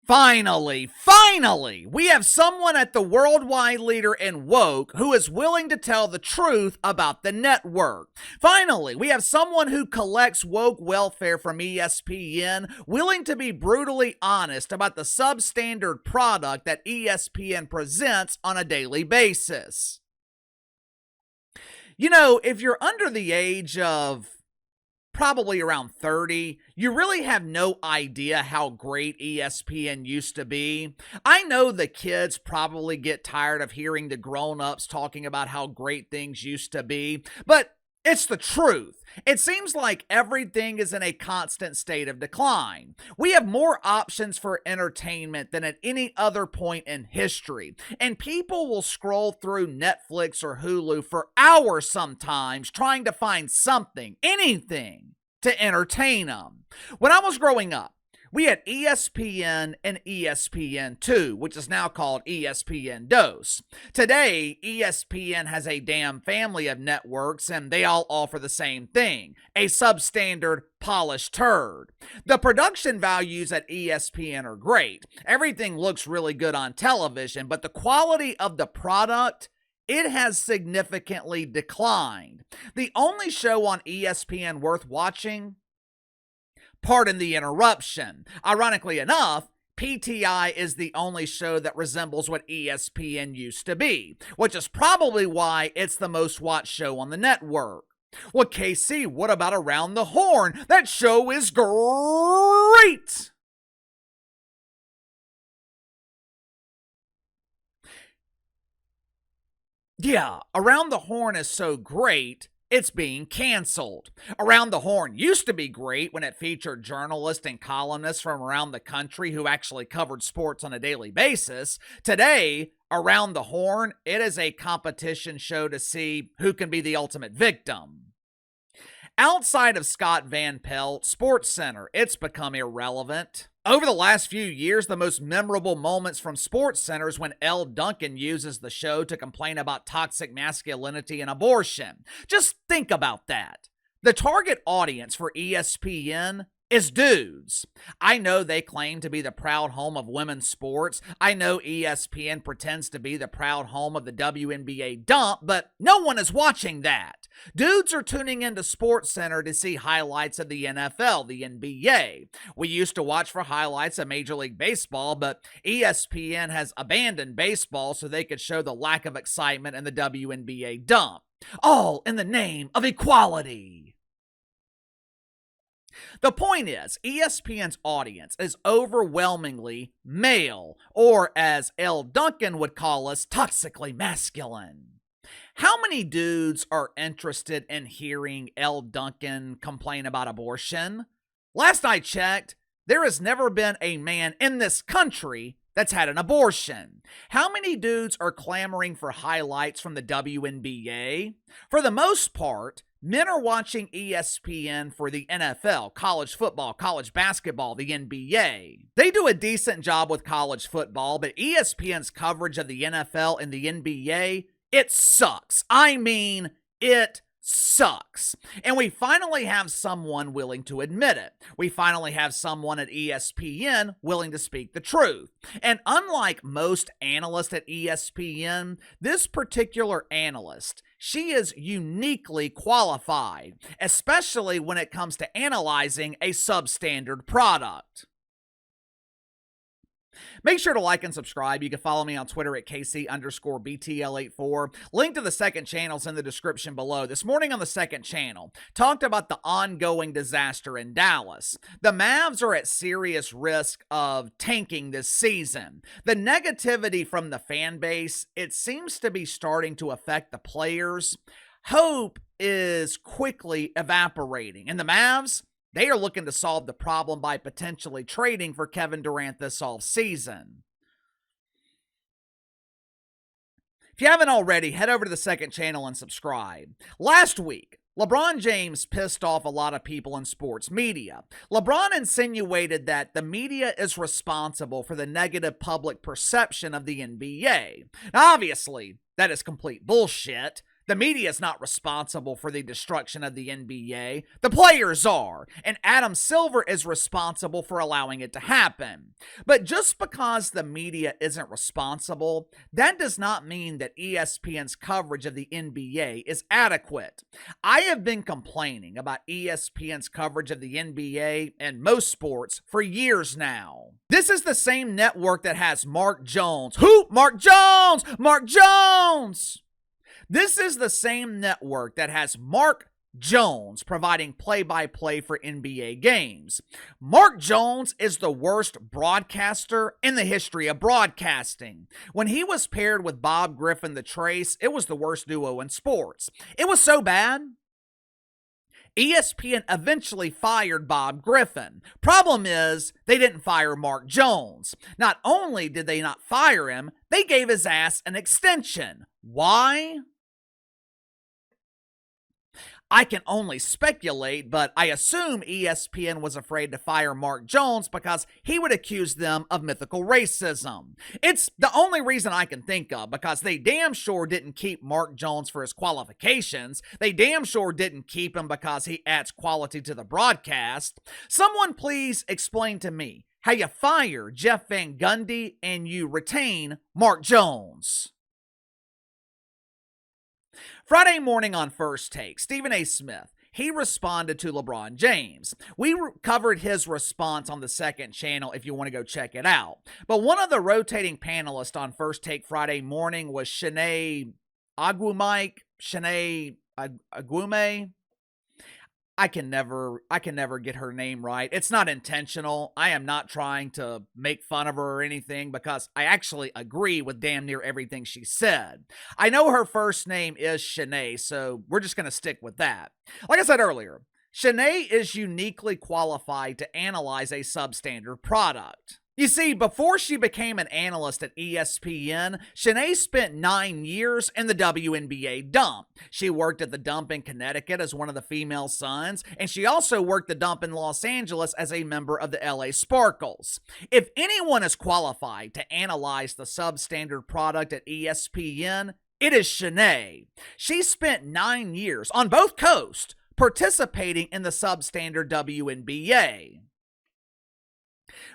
Finally, we have someone at the worldwide leader in woke who is willing to tell the truth about the network. Finally, we have someone who collects woke welfare from ESPN, willing to be brutally honest about the substandard product that ESPN presents on a daily basis. You know, if you're under the age of probably around 30, you really have no idea how great ESPN used to be. I know the kids probably get tired of hearing the grown-ups talking about how great things used to be, but it's the truth. It seems like everything is in a constant state of decline. We have more options for entertainment than at any other point in history, and people will scroll through Netflix or Hulu for hours sometimes trying to find something, anything, to entertain them. When I was growing up, we had ESPN and ESPN2, which is now called ESPN Dos. Today, ESPN has a damn family of networks, and they all offer the same thing, a substandard, polished turd. The production values at ESPN are great. Everything looks really good on television, but the quality of the product, it has significantly declined. The only show on ESPN worth watching, pardon the interruption. Ironically enough, PTI is the only show that resembles what ESPN used to be, which is probably why it's the most watched show on the network. Well, KC, what about Around the Horn? That show is great! Yeah, Around the Horn is so great, it's being canceled. Around the Horn used to be great when it featured journalists and columnists from around the country who actually covered sports on a daily basis. Today, Around the Horn, it is a competition show to see who can be the ultimate victim. Outside of Scott Van Pelt, SportsCenter, it's become irrelevant. Over the last few years, the most memorable moments from SportsCenter is when Elle Duncan uses the show to complain about toxic masculinity and abortion. Just think about that. The target audience for ESPN is dudes. I know they claim to be the proud home of women's sports. I know ESPN pretends to be the proud home of the WNBA dump, but no one is watching that. Dudes are tuning into SportsCenter to see highlights of the NFL, the NBA. We used to watch for highlights of Major League Baseball, but ESPN has abandoned baseball so they could show the lack of excitement in the WNBA dump. All in the name of equality. The point is, ESPN's audience is overwhelmingly male, or as Elle Duncan would call us, toxically masculine. How many dudes are interested in hearing Elle Duncan complain about abortion? Last I checked, there has never been a man in this country that's had an abortion. How many dudes are clamoring for highlights from the WNBA? For the most part, men are watching ESPN for the NFL, college football, college basketball, the NBA. They do a decent job with college football, but ESPN's coverage of the NFL and the NBA, it sucks. I mean, it sucks. And we finally have someone willing to admit it. We finally have someone at ESPN willing to speak the truth. And unlike most analysts at ESPN, this particular analyst, she is uniquely qualified, especially when it comes to analyzing a substandard product. Make sure to like and subscribe. You can follow me on Twitter at KC_BTL84. Link to the second channel's in the description below. This morning on the second channel, talked about the ongoing disaster in Dallas. The Mavs are at serious risk of tanking this season. The negativity from the fan base, it seems to be starting to affect the players. Hope is quickly evaporating. And the Mavs, they are looking to solve the problem by potentially trading for Kevin Durant this offseason. If you haven't already, head over to the second channel and subscribe. Last week, LeBron James pissed off a lot of people in sports media. LeBron insinuated that the media is responsible for the negative public perception of the NBA. Now, obviously, that is complete bullshit. The media is not responsible for the destruction of the NBA. The players are, and Adam Silver is responsible for allowing it to happen. But just because the media isn't responsible, that does not mean that ESPN's coverage of the NBA is adequate. I have been complaining about ESPN's coverage of the NBA and most sports for years now. This is the same network that has Mark Jones. Who? Mark Jones! Mark Jones! This is the same network that has Mark Jones providing play-by-play for NBA games. Mark Jones is the worst broadcaster in the history of broadcasting. When he was paired with Bob Griffin the Trace, it was the worst duo in sports. It was so bad, ESPN eventually fired Bob Griffin. Problem is, they didn't fire Mark Jones. Not only did they not fire him, they gave his ass an extension. Why? I can only speculate, but I assume ESPN was afraid to fire Mark Jones because he would accuse them of mythical racism. It's the only reason I can think of, because they damn sure didn't keep Mark Jones for his qualifications. They damn sure didn't keep him because he adds quality to the broadcast. Someone please explain to me how you fire Jeff Van Gundy and you retain Mark Jones. Friday morning on First Take, Stephen A. Smith, he responded to LeBron James. We covered his response on the second channel if you want to go check it out. But one of the rotating panelists on First Take Friday morning was Chenet Ogwumike. Chenet Ogwumike. I can never get her name right. It's not intentional. I am not trying to make fun of her or anything because I actually agree with damn near everything she said. I know her first name is Chenet, so we're just going to stick with that. Like I said earlier, Chenet is uniquely qualified to analyze a substandard product. You see, before she became an analyst at ESPN, Chenet spent 9 years in the WNBA dump. She worked at the dump in Connecticut as one of the female sons, and she also worked the dump in Los Angeles as a member of the LA Sparkles. If anyone is qualified to analyze the substandard product at ESPN, it is Chenet. She spent 9 years on both coasts participating in the substandard WNBA.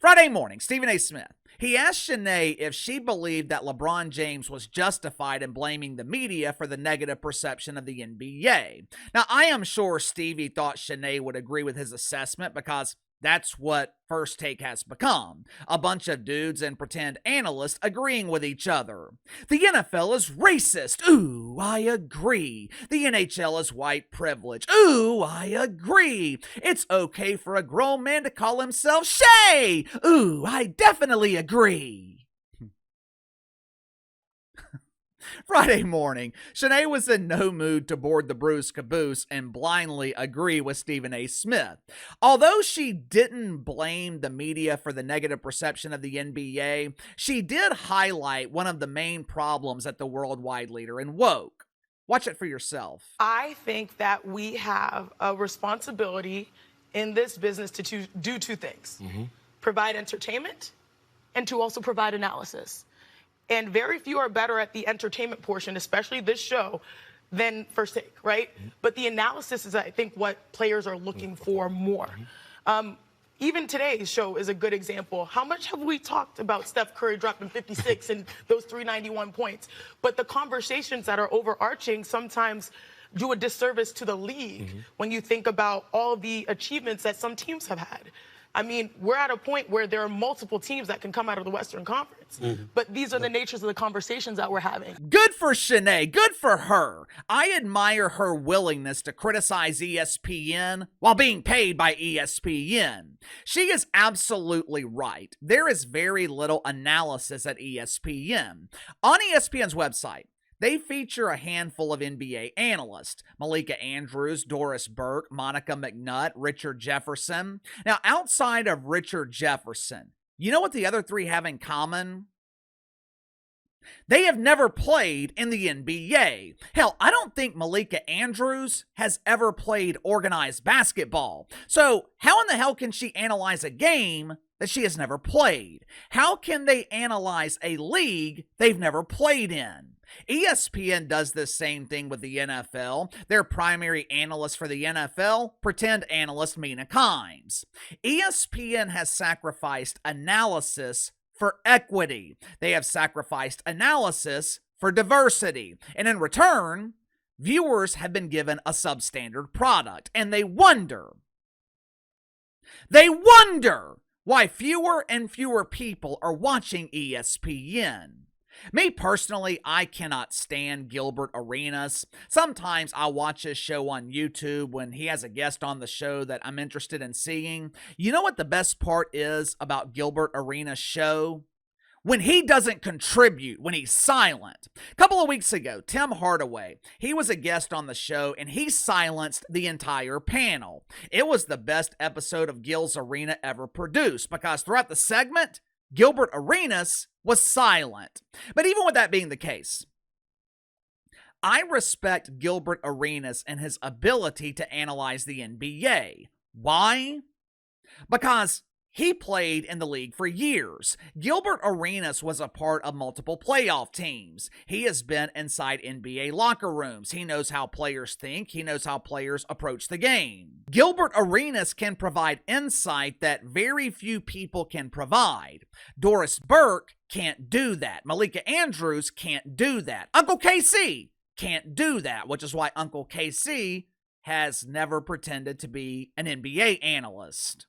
Friday morning, Stephen A. Smith, he asked Chenet if she believed that LeBron James was justified in blaming the media for the negative perception of the NBA. Now, I am sure Stevie thought Chenet would agree with his assessment because that's what First Take has become. A bunch of dudes and pretend analysts agreeing with each other. The NFL is racist. Ooh, I agree. The NHL is white privilege. Ooh, I agree. It's okay for a grown man to call himself Shay. Ooh, I definitely agree. Friday morning, Chenet was in no mood to board the Bruce caboose and blindly agree with Stephen A. Smith. Although she didn't blame the media for the negative perception of the NBA, she did highlight one of the main problems at the worldwide leader in woke. Watch it for yourself. I think that we have a responsibility in this business to do two things. Provide entertainment and to also provide analysis. And very few are better at the entertainment portion, especially this show, than First Take, right? But the analysis is, I think, what players are looking for more. Even today's show is a good example. How much have we talked about Steph Curry dropping 56 and those 391 points? But the conversations that are overarching sometimes do a disservice to the league when you think about all the achievements that some teams have had. I mean, we're at a point where there are multiple teams that can come out of the Western Conference. But these are the natures of the conversations that we're having. Good for Chenet. Good for her. I admire her willingness to criticize ESPN while being paid by ESPN. She is absolutely right. There is very little analysis at ESPN. On ESPN's website, they feature a handful of NBA analysts: Malika Andrews, Doris Burke, Monica McNutt, Richard Jefferson. Now, outside of Richard Jefferson, you know what the other three have in common? They have never played in the NBA. Hell, I don't think Malika Andrews has ever played organized basketball. So how in the hell can she analyze a game that she has never played? How can they analyze a league they've never played in? ESPN does the same thing with the NFL. Their primary analyst for the NFL, pretend analyst Mina Kimes. ESPN has sacrificed analysis for equity. They have sacrificed analysis for diversity. And in return, viewers have been given a substandard product. And they wonder why fewer and fewer people are watching ESPN. Me personally, I cannot stand Gilbert Arenas. Sometimes I watch his show on YouTube when he has a guest on the show that I'm interested in seeing. You know what the best part is about Gilbert Arenas' show? When he doesn't contribute, when he's silent. A couple of weeks ago, Tim Hardaway, he was a guest on the show and he silenced the entire panel. It was the best episode of Gil's Arena ever produced because throughout the segment, Gilbert Arenas was silent. But even with that being the case, I respect Gilbert Arenas and his ability to analyze the NBA. Why? Because he played in the league for years. Gilbert Arenas was a part of multiple playoff teams. He has been inside NBA locker rooms. He knows how players think. He knows how players approach the game. Gilbert Arenas can provide insight that very few people can provide. Doris Burke can't do that. Malika Andrews can't do that. Uncle KC can't do that, which is why Uncle KC has never pretended to be an NBA analyst.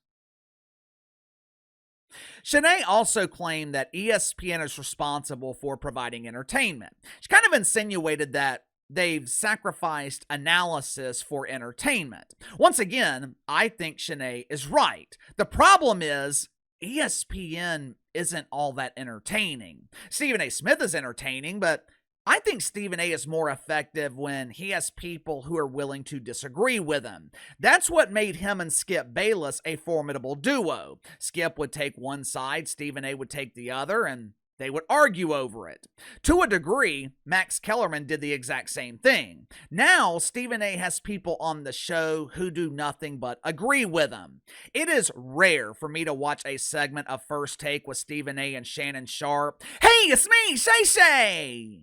Chenet also claimed that ESPN is responsible for providing entertainment. She kind of insinuated that they've sacrificed analysis for entertainment. Once again, I think Chenet is right. The problem is ESPN isn't all that entertaining. Stephen A. Smith is entertaining, but I think Stephen A. is more effective when he has people who are willing to disagree with him. That's what made him and Skip Bayless a formidable duo. Skip would take one side, Stephen A. would take the other, and they would argue over it. To a degree, Max Kellerman did the exact same thing. Now, Stephen A. has people on the show who do nothing but agree with him. It is rare for me to watch a segment of First Take with Stephen A. and Shannon Sharp. Hey, it's me, Shay Shay!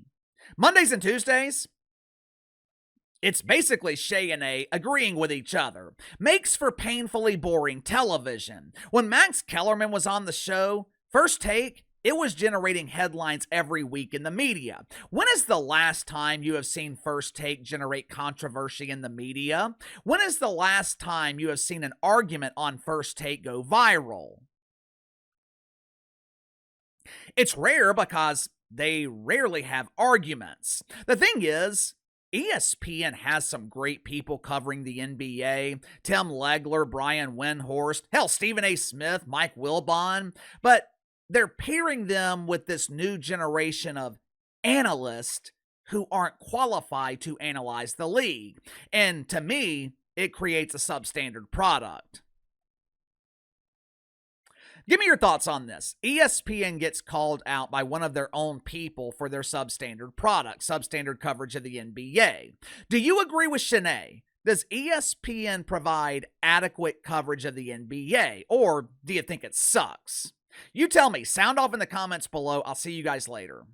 Mondays and Tuesdays, it's basically Shay and A agreeing with each other. Makes for painfully boring television. When Max Kellerman was on the show, First Take, it was generating headlines every week in the media. When is the last time you have seen First Take generate controversy in the media? When is the last time you have seen an argument on First Take go viral? It's rare because they rarely have arguments. The thing is, ESPN has some great people covering the NBA. Tim Legler, Brian Windhorst, hell, Stephen A. Smith, Mike Wilbon. But they're pairing them with this new generation of analysts who aren't qualified to analyze the league. And to me, it creates a substandard product. Give me your thoughts on this. ESPN gets called out by one of their own people for their substandard product, substandard coverage of the NBA. Do you agree with Chenet? Does ESPN provide adequate coverage of the NBA, or do you think it sucks? You tell me. Sound off in the comments below. I'll see you guys later.